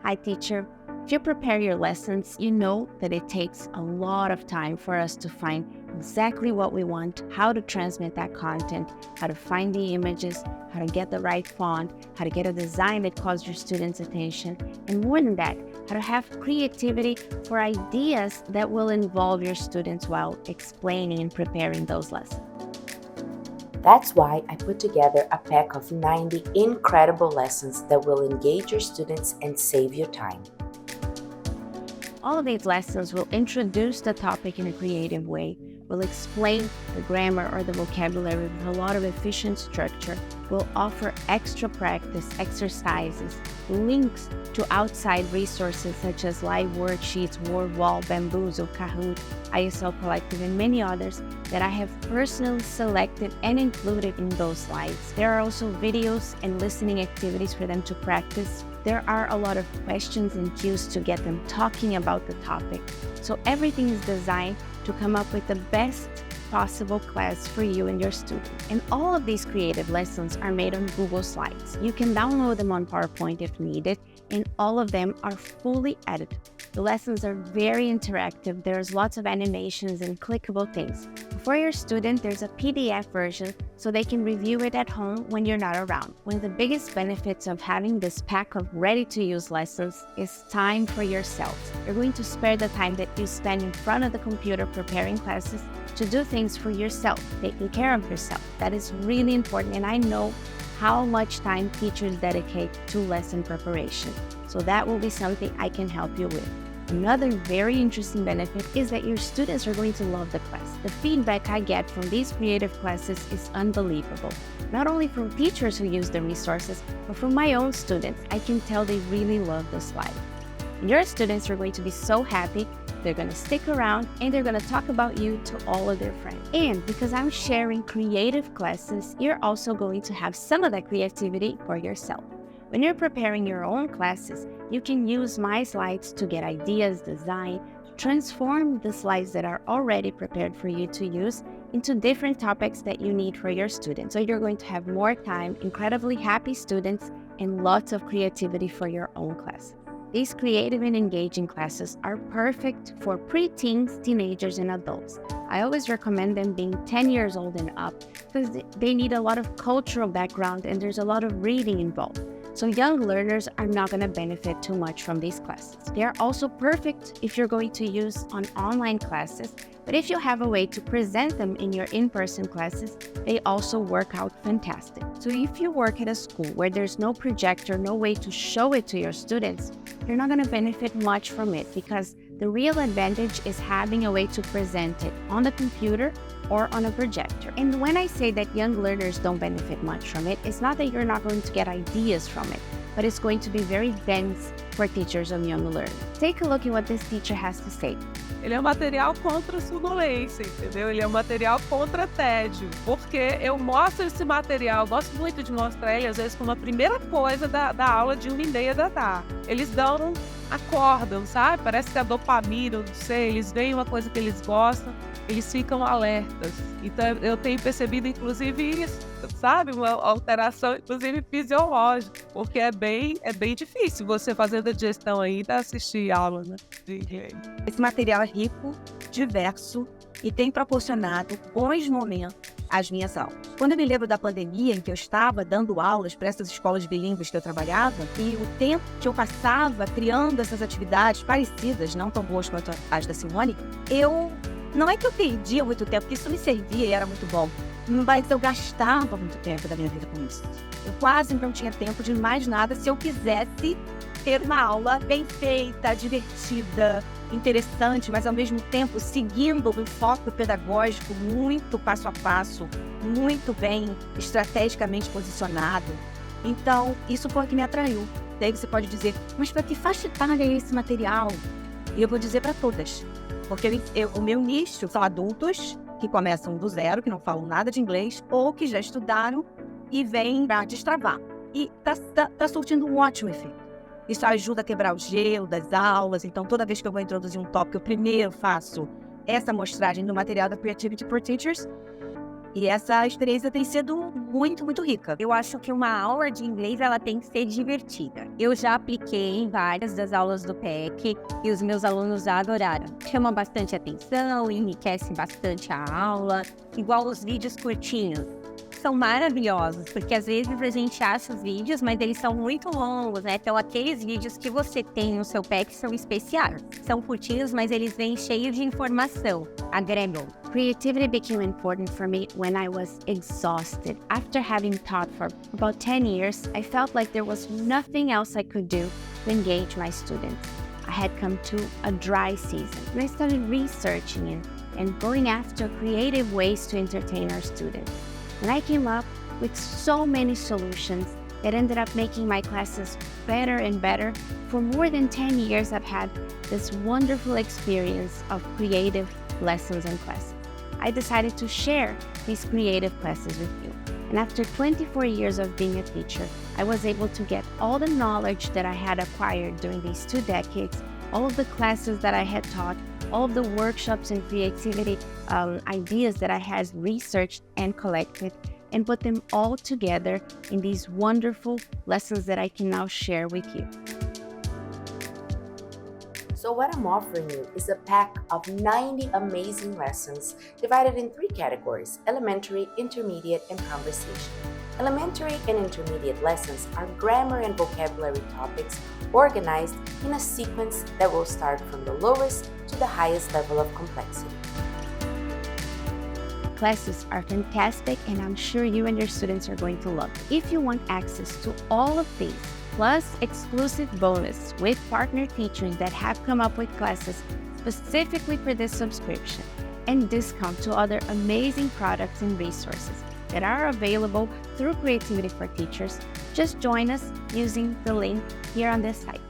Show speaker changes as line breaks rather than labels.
Hi, teacher. If you prepare your lessons, you know that it takes a lot of time for us to find exactly what we want, how to transmit that content, how to find the images, how to get the right font, how to get a design that calls your students' attention, and more than that, how to have creativity for ideas that will involve your students while explaining and preparing those lessons.
That's why I put together a pack of 90 incredible lessons that will engage your students and save you time.
All of these lessons will introduce the topic in a creative way, will explain the grammar or the vocabulary with a lot of efficient structure, will offer extra practice exercises, links to outside resources such as live worksheets, WordWall, Bamboozle, Kahoot, ISL Collective, and many others that I have personally selected and included in those slides. There are also videos and listening activities for them to practice. There are a lot of questions and cues to get them talking about the topic. So everything is designed to come up with the best possible class for you and your students. And all of these creative lessons are made on Google Slides. You can download them on PowerPoint if needed, and all of them are fully edited. The lessons are very interactive. There's lots of animations and clickable things. For your student, there's a PDF version so they can review it at home when you're not around. One of the biggest benefits of having this pack of ready-to-use lessons is time for yourself. You're going to spare the time that you spend in front of the computer preparing classes to do things for yourself, taking care of yourself. That is really important, and I know how much time teachers dedicate to lesson preparation. So that will be something I can help you with. Another very interesting benefit is that your students are going to love the class. The feedback I get from these creative classes is unbelievable. Not only from teachers who use the resources, but from my own students. I can tell they really love the slide. Your students are going to be so happy, they're going to stick around, and they're going to talk about you to all of their friends. And because I'm sharing creative classes, you're also going to have some of that creativity for yourself. When you're preparing your own classes, you can use my slides to get ideas, design, transform the slides that are already prepared for you to use into different topics that you need for your students. So you're going to have more time, incredibly happy students, and lots of creativity for your own class. These creative and engaging classes are perfect for preteens, teenagers, and adults. I always recommend them being 10 years old and up because they need a lot of cultural background and there's a lot of reading involved. So young learners are not going to benefit too much from these classes. They are also perfect if you're going to use on online classes, but if you have a way to present them in your in-person classes, they also work out fantastic. So if you work at a school where there's no projector, no way to show it to your students, you're not going to benefit much from it because the real advantage is having a way to present it on the computer or on a projector. And when I say that young learners don't benefit much from it, it's not that you're not going to get ideas from it, but it's going to be very dense for teachers of young learners. Take a look at what this teacher has to say.
Ele é um material contra a sonolência, entendeu? Ele é um material contra tédio, porque eu mostro esse material, gosto muito de mostrar ele, às vezes, como a primeira coisa da aula de 1h30 da tarde. Eles acordam, sabe? Parece que a dopamina, não sei, eles veem uma coisa que eles gostam, eles ficam alertas. Então, eu tenho percebido, inclusive, isso, sabe? Uma alteração, inclusive, fisiológica, porque é bem difícil você fazendo a digestão aí da assistir aula, né? De inglês.
Esse material é rico, diverso e tem proporcionado bons momentos às minhas aulas. Quando eu me lembro da pandemia em que eu estava dando aulas para essas escolas bilíngues que eu trabalhava, e o tempo que eu passava criando essas atividades parecidas, não tão boas quanto as da Simone, não é que eu perdia muito tempo, porque isso me servia e era muito bom, mas eu gastava muito tempo da minha vida com isso. Eu quase não tinha tempo de mais nada se eu quisesse ter uma aula bem feita, divertida, interessante, mas ao mesmo tempo seguindo um foco pedagógico muito passo a passo, muito bem estrategicamente posicionado. Então, isso foi o que me atraiu. Daí você pode dizer, mas para que faixa etária é esse material? E eu vou dizer para todas, porque o meu nicho são adultos que começam do zero, que não falam nada de inglês, ou que já estudaram e vêm para destravar. E tá surtindo um ótimo efeito. Isso ajuda a quebrar o gelo das aulas. Então, toda vez que eu vou introduzir um tópico, eu primeiro faço essa amostragem do material da Creativity for Teachers. E essa experiência tem sido muito, muito rica.
Eu acho que uma aula de inglês, ela tem que ser divertida. Eu já apliquei em várias das aulas do PEC e os meus alunos adoraram. Chama bastante atenção, enriquece bastante a aula, igual os vídeos curtinhos. São maravilhosos, porque às vezes a gente acha os vídeos, mas eles são muito longos, né? Então, aqueles vídeos que você tem no seu PEC são especiais. São curtinhos, mas eles vêm cheios de informação, agregam.
Creativity became important for me when I was exhausted. After having taught for about 10 years, I felt like there was nothing else I could do to engage my students. I had come to a dry season, and I started researching and going after creative ways to entertain our students. And I came up with so many solutions that ended up making my classes better and better. For more than 10 years, I've had this wonderful experience of creative lessons and classes. I decided to share these creative classes with you. And after 24 years of being a teacher, I was able to get all the knowledge that I had acquired during these 2 decades, all of the classes that I had taught, all of the workshops and creativity ideas that I had researched and collected, and put them all together in these wonderful lessons that I can now share with you.
So what I'm offering you is a pack of 90 amazing lessons divided in 3 categories: elementary, intermediate, and conversation. Elementary and intermediate lessons are grammar and vocabulary topics organized in a sequence that will start from the lowest to the highest level of complexity.
Classes are fantastic, and I'm sure you and your students are going to love it. If you want access to all of these, plus exclusive bonus with partner teachers that have come up with classes specifically for this subscription, and discount to other amazing products and resources that are available through Creativity for Teachers, just join us using the link here on this site.